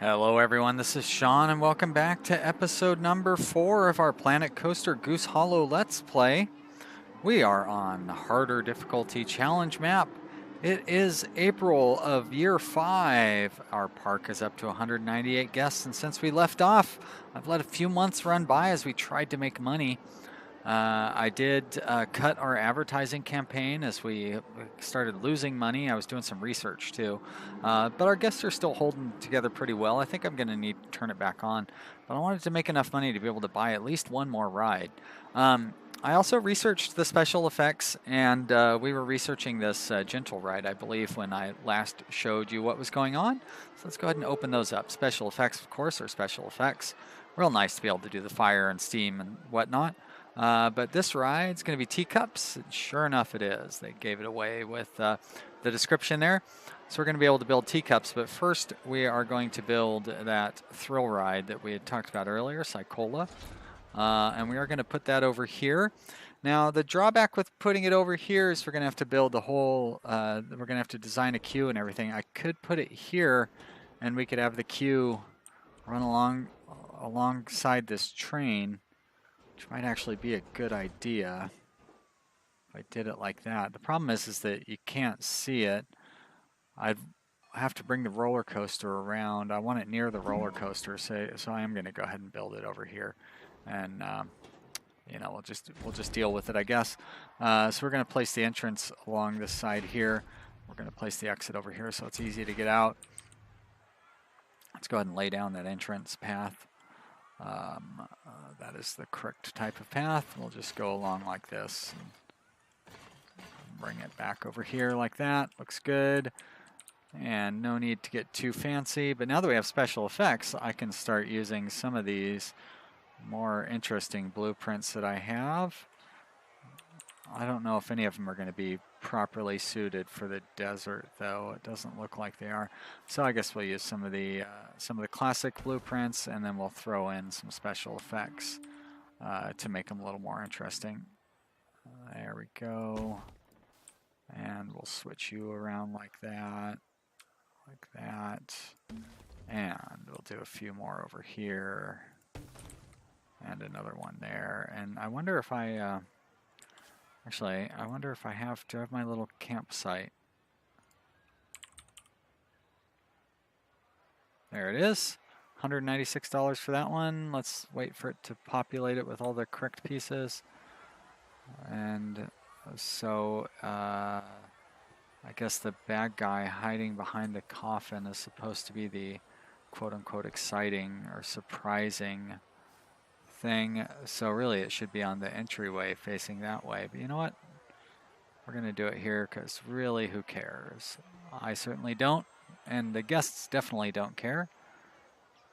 Hello everyone, this is Sean and welcome back to episode number 4 of our Planet Coaster Goose Hollow Let's Play. We are on the harder difficulty challenge map. It is April of year 5. Our park is up to 198 guests, and since we left off, I've let a few months run by as we tried to make money. I did cut our advertising campaign as we started losing money. I was doing some research too. But our guests are still holding together pretty well. I think I'm going to need to turn it back on. But I wanted to make enough money to be able to buy at least one more ride. I also researched the special effects, and we were researching this gentle ride, I believe, when I last showed you what was going on. So let's go ahead and open those up. Special effects, of course, are special effects. Real nice to be able to do the fire and steam and whatnot. But this ride's going to be teacups. Sure enough, it is. They gave it away with the description there. So we're going to be able to build teacups. But first, we are going to build that thrill ride that we had talked about earlier, Psychola. And we are going to put that over here. Now, the drawback with putting it over here is we're going to have to build the whole, we're going to have to design a queue and everything. I could put it here, and we could have the queue run alongside this train, which might actually be a good idea if I did it like that. The problem is that you can't see it. I'd have to bring the roller coaster around. I want it near the roller coaster, so I am going to go ahead and build it over here, and you know, we'll just deal with it, I guess. So we're going to place the entrance along this side here. We're going to place the exit over here, so it's easy to get out. Let's go ahead and lay down that entrance path. That is the correct type of path. We'll just go along like this. And bring it back over here like that. Looks good. And no need to get too fancy. But now that we have special effects, I can start using some of these more interesting blueprints that I have. I don't know if any of them are going to be properly suited for the desert, though. It doesn't look like they are. So I guess we'll use some of the classic blueprints, and then we'll throw in some special effects to make them a little more interesting. There we go. And we'll switch you around like that, and we'll do a few more over here, and another one there. And I wonder if I actually, I wonder if I have to have my little campsite. There it is. $196 for that one. Let's wait for it to populate it with all the correct pieces. And so I guess the bad guy hiding behind the coffin is supposed to be the quote-unquote exciting or surprising thing. So really it should be on the entryway facing that way. But you know what? We're going to do it here because really, who cares? I certainly don't, and the guests definitely don't care.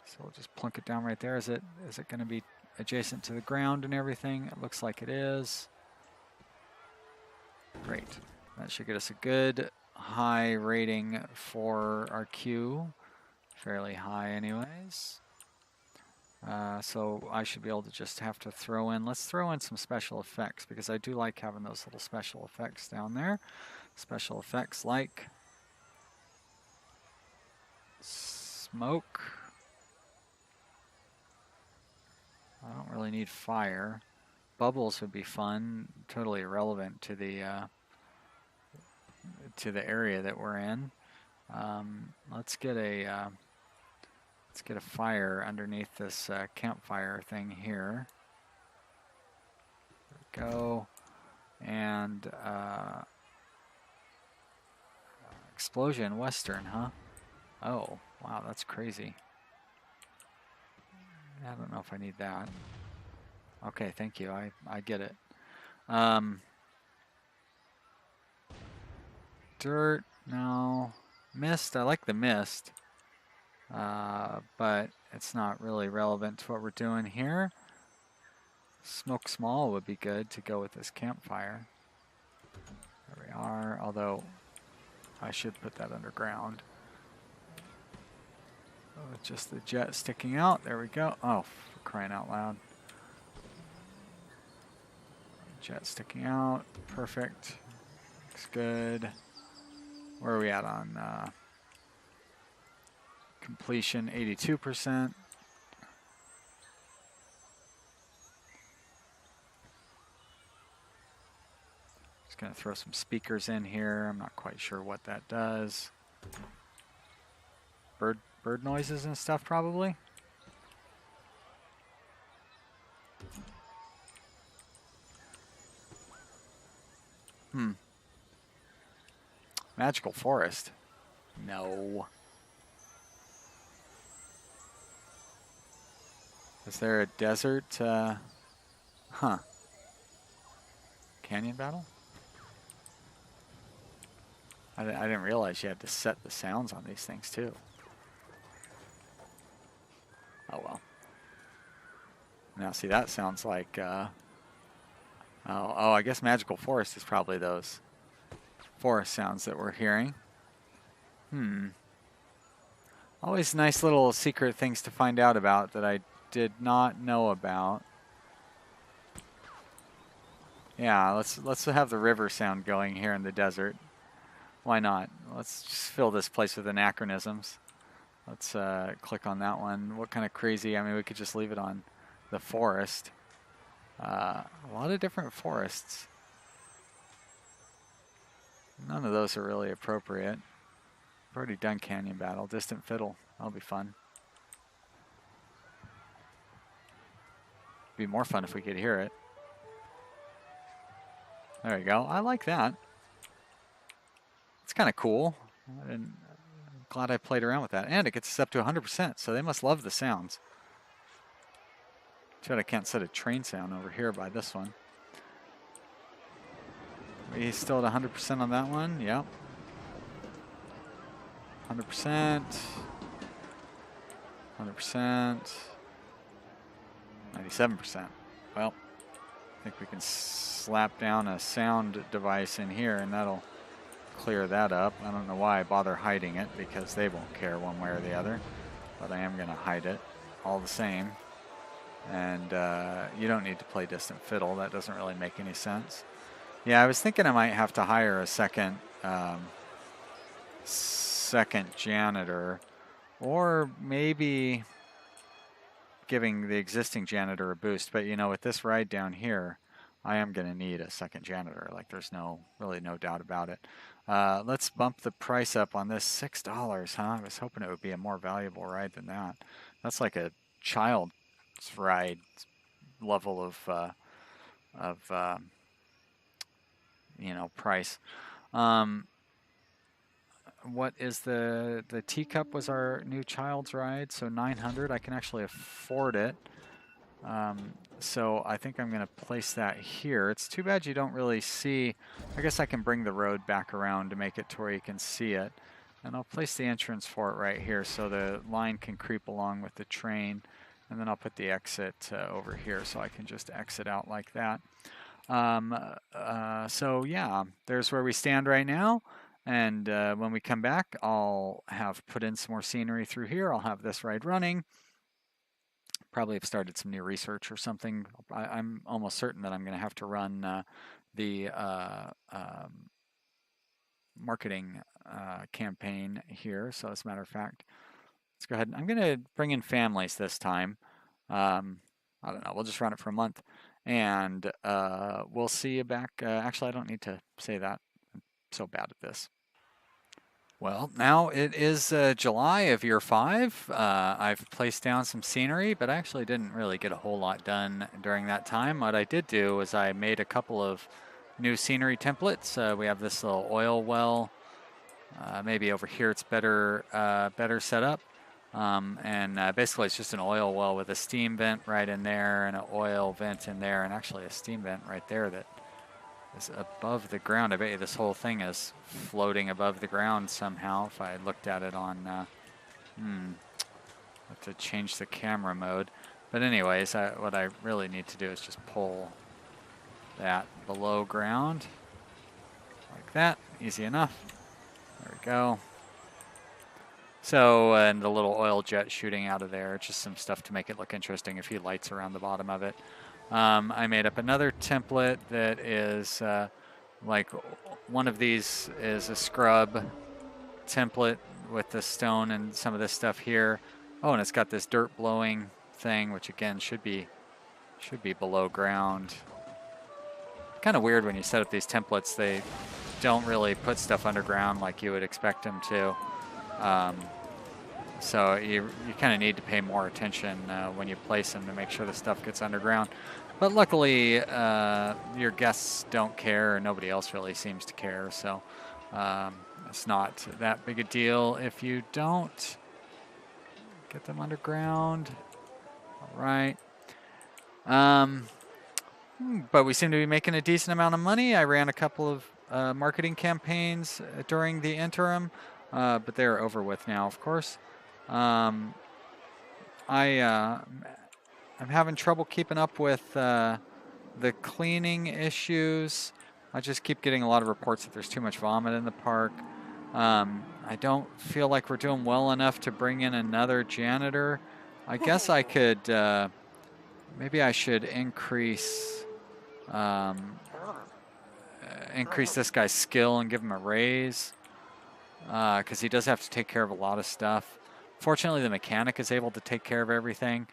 So we'll just plunk it down right there. Is it going to be adjacent to the ground and everything? It looks like it is. Great. That should get us a good high rating for our queue. Fairly high anyways. So I should be able to just have to throw in, let's throw in some special effects, because I do like having those little special effects down there. Special effects like smoke. I don't really need fire. Bubbles would be fun, totally irrelevant to the area that we're in. Let's get a fire underneath this campfire thing here. There we go. And explosion western, huh? Oh, wow, that's crazy. I don't know if I need that. Okay, thank you. I get it. Dirt, no. Mist, I like the mist. But it's not really relevant to what we're doing here. Smoke small would be good to go with this campfire. There we are, although I should put that underground. Oh, just the jet sticking out. There we go. Oh, for crying out loud. Jet sticking out. Perfect. Looks good. Where are we at on Completion 82%. Just going to throw some speakers in here. I'm not quite sure what that does. Bird noises and stuff probably. Magical forest. No. Is there a desert? Canyon battle? I didn't realize you had to set the sounds on these things too. Oh well. Now see, that sounds like, I guess magical forest is probably those forest sounds that we're hearing. Always nice little secret things to find out about that I did not know about. Yeah, let's have the river sound going here in the desert. Why not? Let's just fill this place with anachronisms. Let's click on that one. What kind of crazy? I mean, we could just leave it on the forest. A lot of different forests. None of those are really appropriate. I've already done canyon battle. Distant fiddle. That'll be fun. Be more fun if we could hear it. There you go. I like that. It's kind of cool. And I'm glad I played around with that. And it gets us up to 100%, so they must love the sounds. Too bad I can't set a train sound over here by this one. We still at 100% on that one? Yep. 100%. 100%. 97%. Well, I think we can slap down a sound device in here and that'll clear that up. I don't know why I bother hiding it because they won't care one way or the other, but I am going to hide it all the same. And you don't need to play distant fiddle. That doesn't really make any sense. Yeah, I was thinking I might have to hire a second janitor, or maybe giving the existing janitor a boost. But you know, with this ride down here, I am going to need a second janitor. Like, there's really no doubt about it. Let's bump the price up on this. $6, huh? I was hoping it would be a more valuable ride than that. That's like a child's ride level of you know, price. What is the teacup was our new child's ride, so 900. I can actually afford it. So I think I'm going to place that here. It's too bad you don't really see. I guess I can bring the road back around to make it to where you can see it. And I'll place the entrance for it right here so the line can creep along with the train. And then I'll put the exit over here so I can just exit out like that. So yeah, there's where we stand right now. And when we come back, I'll have put in some more scenery through here. I'll have this ride running. Probably have started some new research or something. I'm almost certain that I'm going to have to run the marketing campaign here. So as a matter of fact, let's go ahead. I'm going to bring in families this time. I don't know. We'll just run it for a month. And we'll see you back. Actually, I don't need to say that. I'm so bad at this. Well, now it is July of year 5. I've placed down some scenery, but I actually didn't really get a whole lot done during that time. What I did do was I made a couple of new scenery templates. We have this little oil well. Maybe over here it's better set up. And basically it's just an oil well with a steam vent right in there and an oil vent in there, and actually a steam vent right there that is above the ground. I bet you this whole thing is floating above the ground somehow if I looked at it on have to change the camera mode. But anyways, what I really need to do is just pull that below ground like that. Easy enough. There we go. So, and the little oil jet shooting out of there, just some stuff to make it look interesting, a few lights around the bottom of it. I made up another template that is like one of these is a scrub template with the stone and some of this stuff here. Oh, and it's got this dirt blowing thing, which again should be below ground. Kind of weird when you set up these templates. They don't really put stuff underground like you would expect them to. So you kind of need to pay more attention when you place them to make sure the stuff gets underground. But luckily, your guests don't care, or nobody else really seems to care. So it's not that big a deal if you don't get them underground. All right. But we seem to be making a decent amount of money. I ran a couple of marketing campaigns during the interim, but they're over with now, of course. I'm having trouble keeping up with the cleaning issues. I just keep getting a lot of reports that there's too much vomit in the park. I don't feel like we're doing well enough to bring in another janitor. I guess I could, maybe I should increase this guy's skill and give him a raise, because he does have to take care of a lot of stuff. Fortunately, the mechanic is able to take care of everything,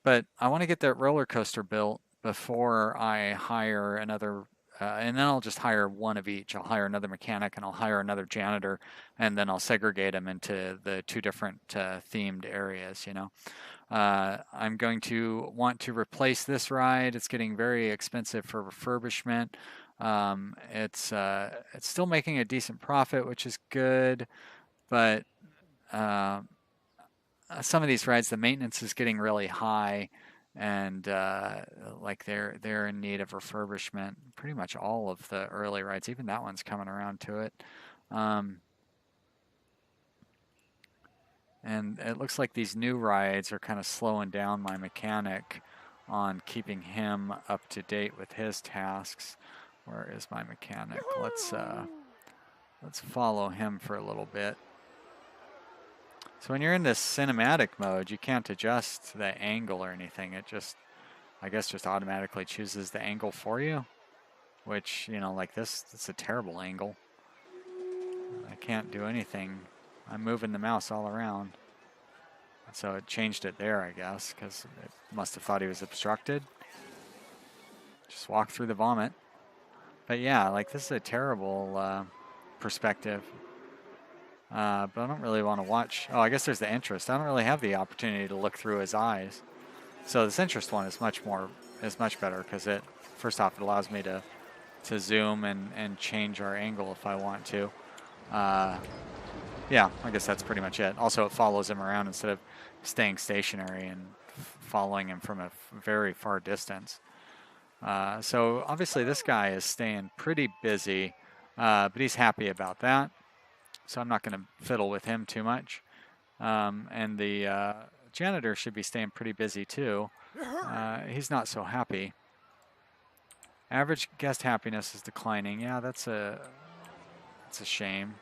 but I want to get that roller coaster built before I hire another, and then I'll just hire one of each. I'll hire another mechanic and I'll hire another janitor, and then I'll segregate them into the two different themed areas, you know. I'm going to want to replace this ride. It's getting very expensive for refurbishment. It's still making a decent profit, which is good, but some of these rides, the maintenance is getting really high, and like they're in need of refurbishment. Pretty much all of the early rides, even that one's coming around to it. And it looks like these new rides are kind of slowing down my mechanic on keeping him up to date with his tasks. Where is my mechanic? Let's follow him for a little bit. So when you're in this cinematic mode, you can't adjust the angle or anything. It just, I guess, just automatically chooses the angle for you, which, you know, like this, it's a terrible angle. I can't do anything. I'm moving the mouse all around. So it changed it there, I guess, because it must have thought he was obstructed. Just walk through the vomit. But yeah, like this is a terrible perspective. But I don't really want to watch. Oh, I guess there's the interest. I don't really have the opportunity to look through his eyes. So this interest one is much better, because it, first off, it allows me to zoom and change our angle if I want to. Yeah, I guess that's pretty much it. Also, it follows him around instead of staying stationary and following him from a very far distance. So obviously this guy is staying pretty busy, but he's happy about that. So I'm not going to fiddle with him too much. And the janitor should be staying pretty busy too. He's not so happy. Average guest happiness is declining. Yeah, that's a shame.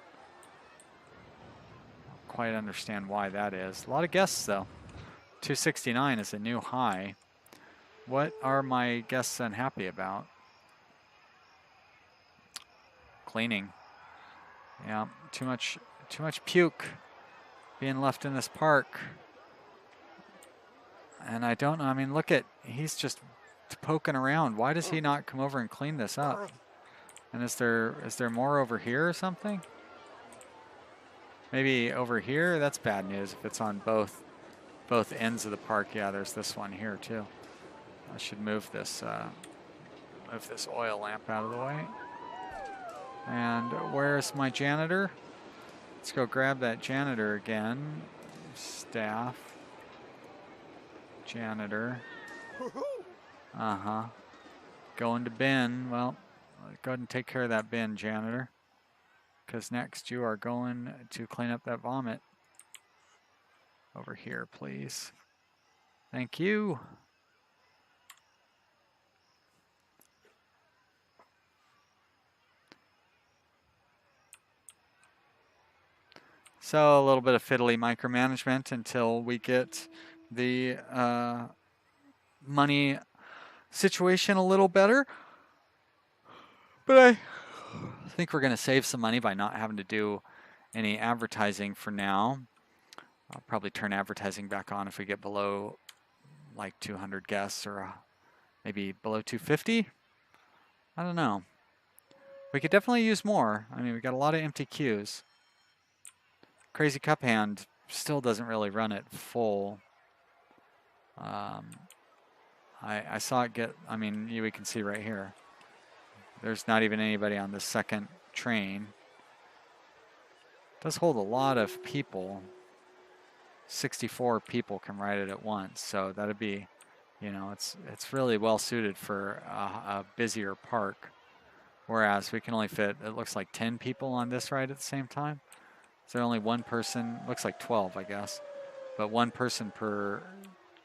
Don't quite understand why that is. A lot of guests though. 269 is a new high. What are my guests unhappy about? Cleaning. Yeah, too much puke being left in this park. And I don't know, I mean, look at, he's just poking around. Why does he not come over and clean this up? And is there more over here or something? Maybe over here? That's bad news if it's on both ends of the park. Yeah, there's this one here too. I should move this oil lamp out of the way. And where's my janitor? Let's go grab that janitor again. Staff. Janitor. Uh-huh. Going to bin. Well, go ahead and take care of that bin, janitor. Because next you are going to clean up that vomit. Over here, please. Thank you. So a little bit of fiddly micromanagement until we get the money situation a little better. But I think we're going to save some money by not having to do any advertising for now. I'll probably turn advertising back on if we get below like 200 guests or maybe below 250. I don't know. We could definitely use more. I mean, we got a lot of empty queues. Crazy Cup Hand still doesn't really run it full. I saw it get, I mean, we can see right here. There's not even anybody on the second train. It does hold a lot of people. 64 people can ride it at once, so that'd be, you know, it's really well suited for a busier park. Whereas we can only fit, it looks like 10 people on this ride at the same time. Is there only one person? Looks like 12, I guess, but one person per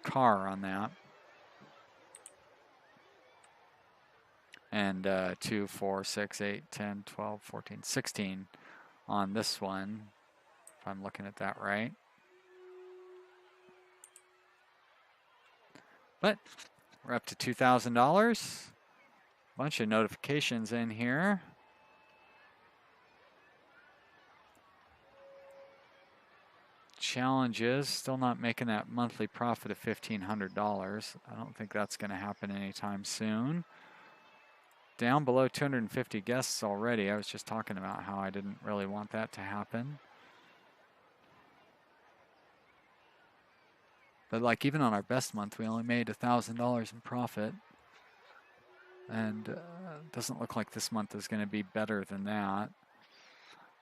car on that. And 2, 4, 6, 8, 10, 12, 14, 16 on this one, if I'm looking at that right. But we're up to $2,000. Bunch of notifications in here. Challenges, still not making that monthly profit of $1,500. I don't think that's going to happen anytime soon. Down below 250 guests already. I was just talking about how I didn't really want that to happen. But like even on our best month, we only made $1,000 in profit. And it doesn't look like this month is going to be better than that.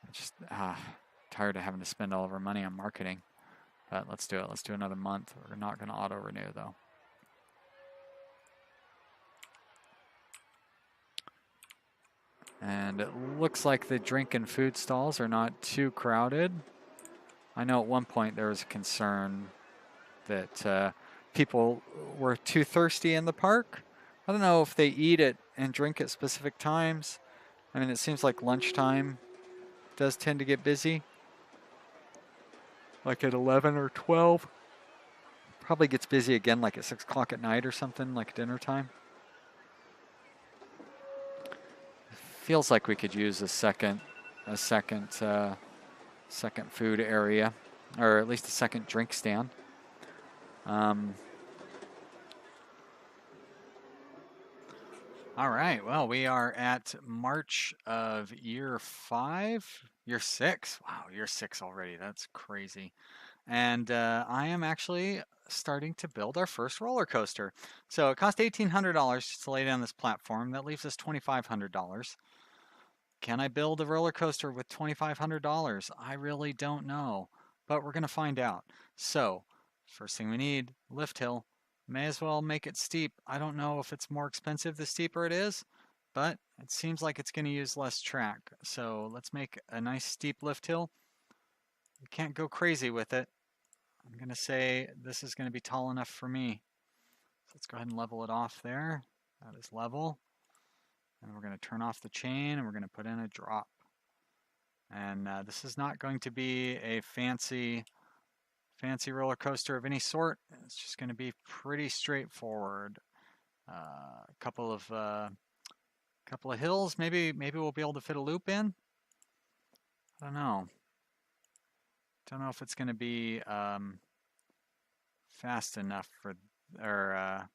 I'm just tired of having to spend all of our money on marketing. But let's do it. Let's do another month. We're not going to auto-renew though. And it looks like the drink and food stalls are not too crowded. I know at one point there was a concern that people were too thirsty in the park. I don't know if they eat it and drink at specific times. I mean, it seems like lunchtime does tend to get busy. Like at 11 or 12. Probably gets busy again like at 6 o'clock at night or something, like dinner time. Feels like we could use a second food area, or at least a second drink stand. All right, well, we are at March of year 6. Wow, year 6 already. That's crazy. And I am actually starting to build our first roller coaster. So it cost $1,800 to lay down this platform. That leaves us $2,500. Can I build a roller coaster with $2,500? I really don't know, but we're going to find out. So first thing we need, lift hill. May as well make it steep. I don't know if it's more expensive the steeper it is, but it seems like it's going to use less track. So let's make a nice steep lift hill. You can't go crazy with it. I'm going to say this is going to be tall enough for me. So let's go ahead and level it off there. That is level. And we're going to turn off the chain and we're going to put in a drop. And this is not going to be a fancy roller coaster of any sort. It's just going to be pretty straightforward. A couple of hills. Maybe we'll be able to fit a loop in. I don't know. Don't know if it's going to be fast enough for, or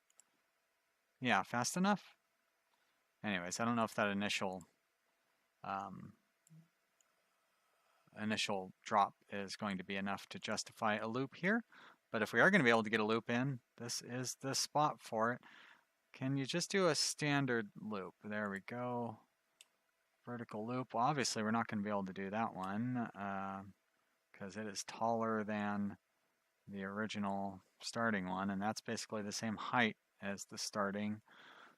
yeah, fast enough. Anyways, I don't know if that initial drop is going to be enough to justify a loop here. But if we are going to be able to get a loop in, this is the spot for it. Can you just do a standard loop? There we go. Vertical loop. Well, obviously we're not going to be able to do that one because it is taller than the original starting one, and that's basically the same height as the starting.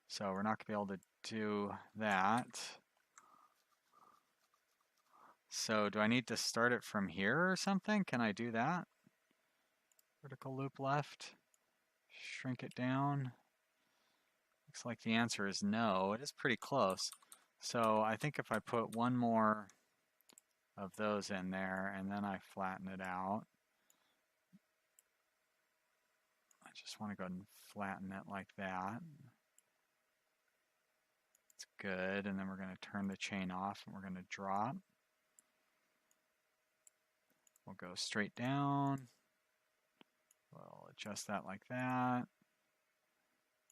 So we're not going to be able to do that. So do I need to start it from here or something? Can I do that? Vertical loop left, shrink it down. Looks like the answer is no. It is pretty close. So I think if I put one more of those in there and then I flatten it out. I just want to go ahead and flatten it like that. It's good. And then we're going to turn the chain off and we're going to drop. we'll go straight down. We'll adjust that like that.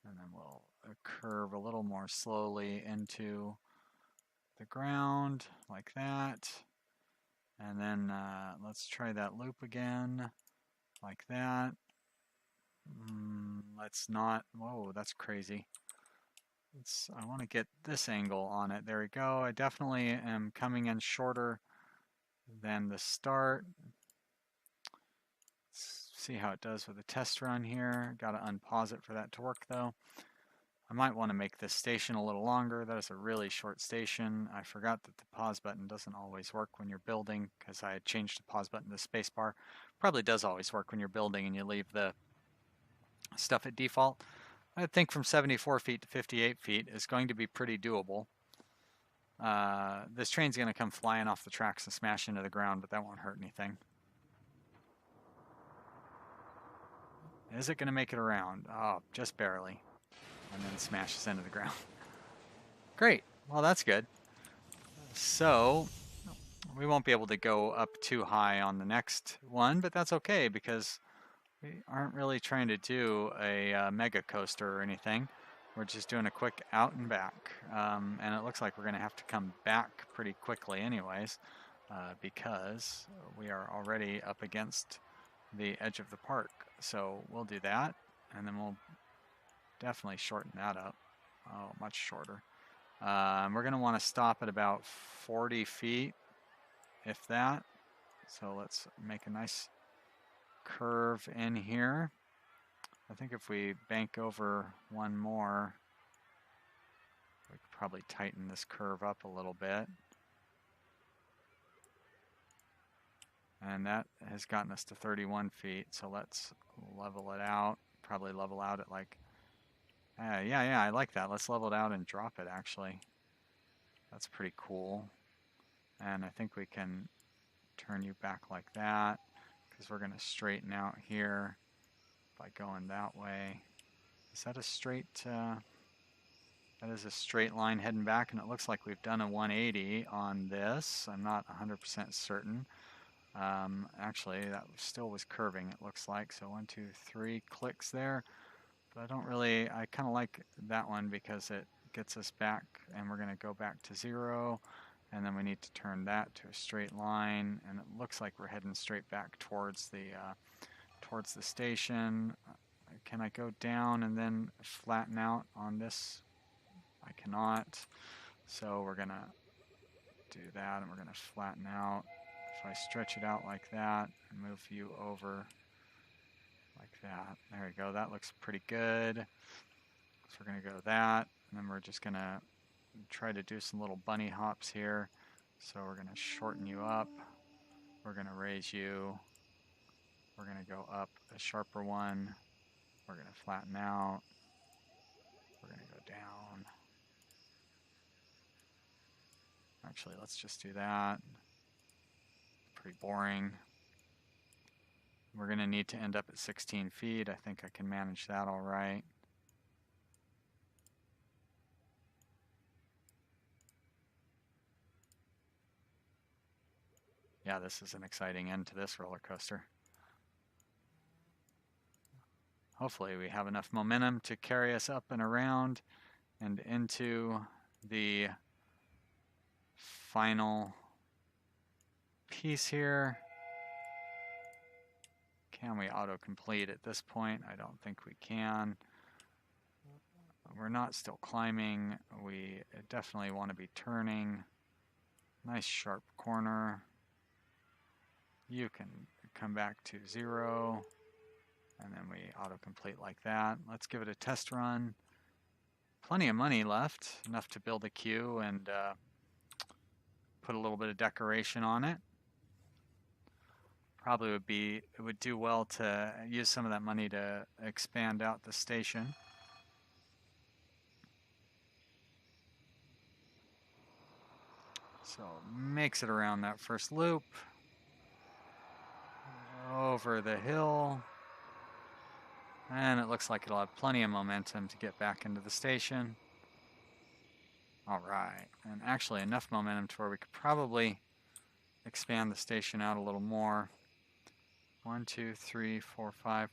And then we'll curve a little more slowly into the ground like that. And then let's try that loop again like that. Let's not, whoa, that's crazy. I want to get this angle on it. There we go. I definitely am coming in shorter than the start. Let's see how it does with a test run here. Got to unpause it for that to work though. I might want to make this station a little longer. That is a really short station. I forgot that the pause button doesn't always work when you're building because I had changed the pause button to spacebar. Probably does always work when you're building and you leave the stuff at default. I think from 74 feet to 58 feet is going to be pretty doable. This train's going to come flying off the tracks and smash into the ground, but that won't hurt anything. Is it going to make it around? Oh, just barely. And then smashes into the ground. Great. Well, that's good. So we won't be able to go up too high on the next one, but that's okay because we aren't really trying to do a mega coaster or anything. We're just doing a quick out and back. And it looks like we're going to have to come back pretty quickly anyways because we are already up against the edge of the park. So we'll do that, and then we'll definitely shorten that up. Oh, much shorter. We're going to want to stop at about 40 feet, if that. So let's make a nice curve in here. I think if we bank over one more, we could probably tighten this curve up a little bit. And that has gotten us to 31 feet, so let's level it out. Probably level out at like, yeah, I like that. Let's level it out and drop it, actually. That's pretty cool. And I think we can turn you back like that, because we're going to straighten out here by going that way. Is that a straight, that is a straight line heading back, and it looks like we've done a 180 on this. I'm not 100% certain. Actually, that still was curving, it looks like. So 1, 2, 3 clicks there. But I don't really, I kind of like that one because it gets us back, and we're going to go back to 0. And then we need to turn that to a straight line, and it looks like we're heading straight back towards the station. Can I go down and then flatten out on this? I cannot. So we're going to do that, and we're going to flatten out. If I stretch it out like that and move you over like that, there we go. That looks pretty good. So we're going to go that, and then we're just going to try to do some little bunny hops here. So we're going to shorten you up. We're going to raise you. We're going to go up a sharper one. We're going to flatten out. We're going to go down. Actually, let's just do that. Pretty boring. We're going to need to end up at 16 feet. I think I can manage that all right. Yeah, this is an exciting end to this roller coaster. Hopefully we have enough momentum to carry us up and around and into the final piece here. Can we autocomplete at this point? I don't think we can. We're not still climbing. We definitely want to be turning. Nice sharp corner. You can come back to 0. And then we autocomplete like that. Let's give it a test run. Plenty of money left, enough to build a queue and put a little bit of decoration on it. Probably it would do well to use some of that money to expand out the station. So makes it around that first loop, over the hill. And it looks like it'll have plenty of momentum to get back into the station. All right, and actually enough momentum to where we could probably expand the station out a little more. 1, 2, 3, 4, 5.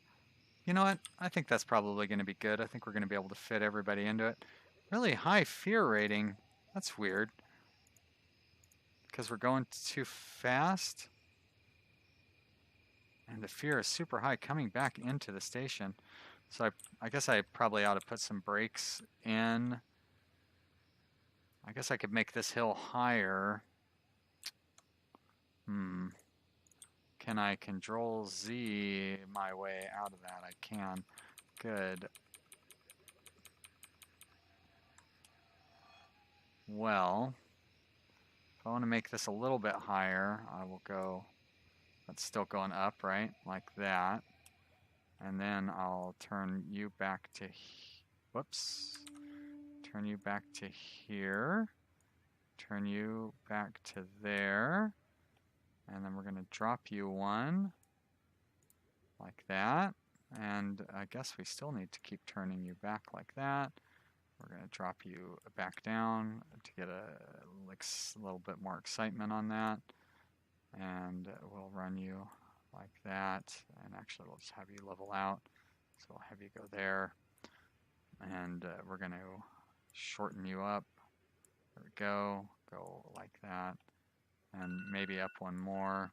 You know what? I think that's probably going to be good. I think we're going to be able to fit everybody into it. Really high fear rating. That's weird. Because we're going too fast. And the fear is super high coming back into the station. So I guess I probably ought to put some brakes in. I guess I could make this hill higher. Can I control Z my way out of that? I can. Good. Well, if I want to make this a little bit higher, I will go, that's still going up, right? Like that. And then I'll turn you back to, whoops. Turn you back to here. Turn you back to there. And then we're going to drop you one. Like that. And I guess we still need to keep turning you back like that. We're going to drop you back down to get a little bit more excitement on that. And we'll run you like that. And actually, we'll just have you level out. So we'll have you go there. And we're going to shorten you up. There we go. Go like that. And maybe up one more.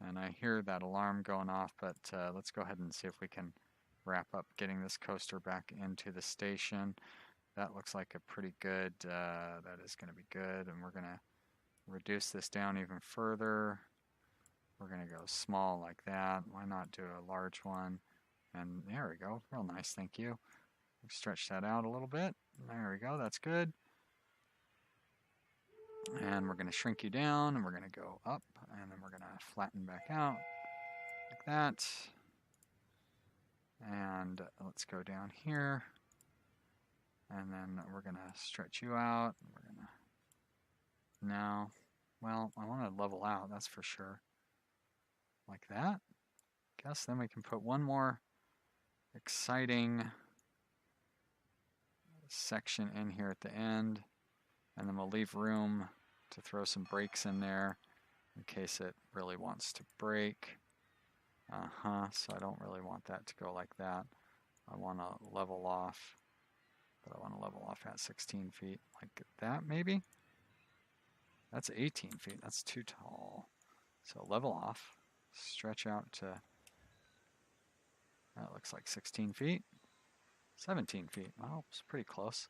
And I hear that alarm going off, but let's go ahead and see if we can wrap up getting this coaster back into the station. That looks like a pretty good, that is going to be good. And we're going to reduce this down even further. We're going to go small like that. Why not do a large one? And there we go. Real nice, thank you. Stretch that out a little bit. There we go, that's good. And we're going to shrink you down, and we're going to go up, and then we're going to flatten back out like that. And let's go down here. And then we're going to stretch you out. We're going to now, well, I want to level out, that's for sure. Like that. Guess then we can put one more exciting section in here at the end. And then we'll leave room to throw some brakes in there in case it really wants to brake. So I don't really want that to go like that. I want to level off, but I want to level off at 16 feet like that maybe. That's 18 feet, that's too tall. So level off, stretch out to, that looks like 16 feet, 17 feet. Oh, it's pretty close.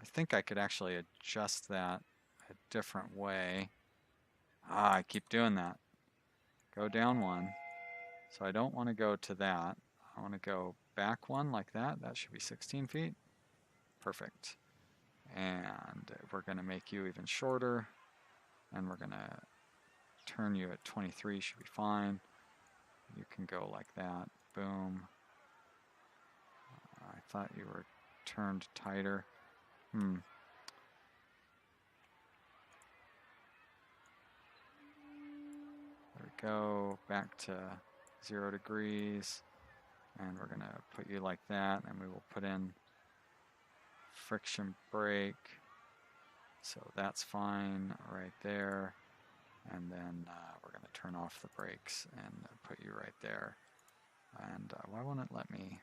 I think I could actually adjust that a different way. I keep doing that. Go down one. So I don't want to go to that. I want to go back one like that. That should be 16 feet. Perfect. And we're going to make you even shorter. And we're going to turn you at 23. Should be fine. You can go like that. Boom. I thought you were turned tighter. There we go, back to 0 degrees, and we're going to put you like that, and we will put in friction brake, so that's fine right there, and then we're going to turn off the brakes and put you right there. And why won't it let me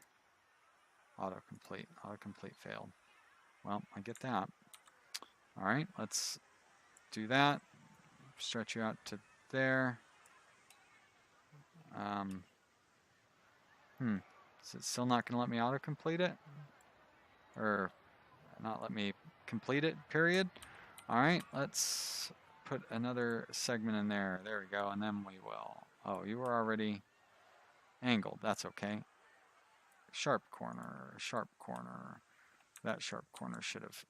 autocomplete? Autocomplete failed. Well, I get that. All right, let's do that. Stretch you out to there. Is it still not going to let me autocomplete it? Or not let me complete it, period? All right, let's put another segment in there. There we go, and then we will. Oh, you were already angled. That's okay. Sharp corner, sharp corner. That sharp corner should have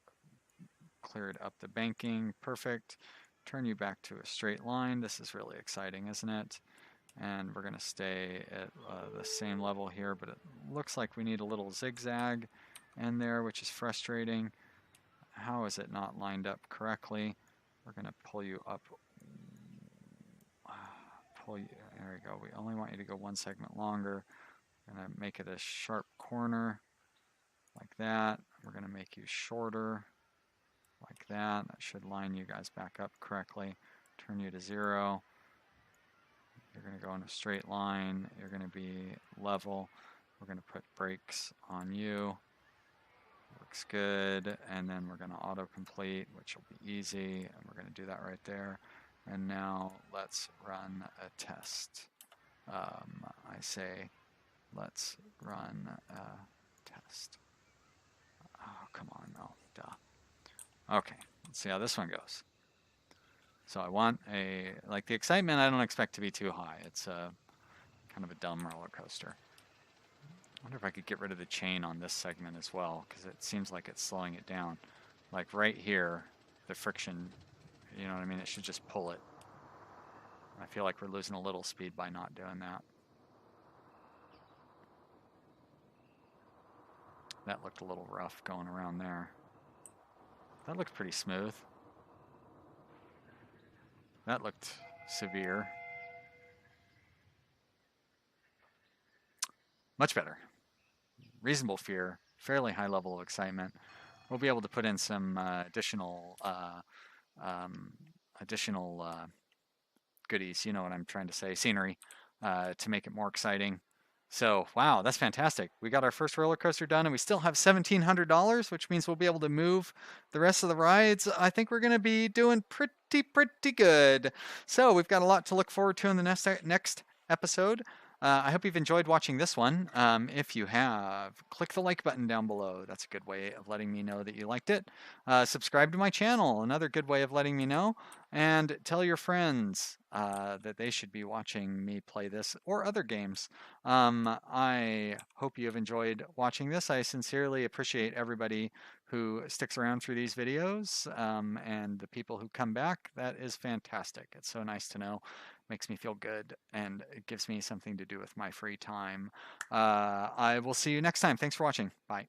cleared up the banking. Perfect. Turn you back to a straight line. This is really exciting, isn't it? And we're going to stay at the same level here, but it looks like we need a little zigzag in there, which is frustrating. How is it not lined up correctly? We're going to pull you up. Pull you. There we go. We only want you to go one segment longer. We're going to make it a sharp corner like that. We're going to make you shorter like that. That should line you guys back up correctly. Turn you to 0. You're going to go in a straight line. You're going to be level. We're going to put brakes on you. Looks good. And then we're going to autocomplete, which will be easy. And we're going to do that right there. And now let's run a test. I say, let's run a test. Oh, come on, no, duh. Okay, let's see how this one goes. So I want like the excitement I don't expect to be too high. It's kind of a dumb roller coaster. I wonder if I could get rid of the chain on this segment as well, because it seems like it's slowing it down. Like right here, the friction, you know what I mean? It should just pull it. I feel like we're losing a little speed by not doing that. That looked a little rough going around there. That looked pretty smooth. That looked severe. Much better. Reasonable fear, fairly high level of excitement. We'll be able to put in some additional goodies, you know what I'm trying to say, scenery, to make it more exciting. So, wow, that's fantastic. We got our first roller coaster done, and we still have $1,700, which means we'll be able to move the rest of the rides. I think we're going to be doing pretty good. So we've got a lot to look forward to in the next episode. I hope you've enjoyed watching this one. If you have, click the like button down below. That's a good way of letting me know that you liked it. Subscribe to my channel, another good way of letting me know. And tell your friends that they should be watching me play this or other games. I hope you have enjoyed watching this. I sincerely appreciate everybody who sticks around through these videos and the people who come back. That is fantastic. It's so nice to know. Makes me feel good, and it gives me something to do with my free time. I will see you next time. Thanks for watching. Bye.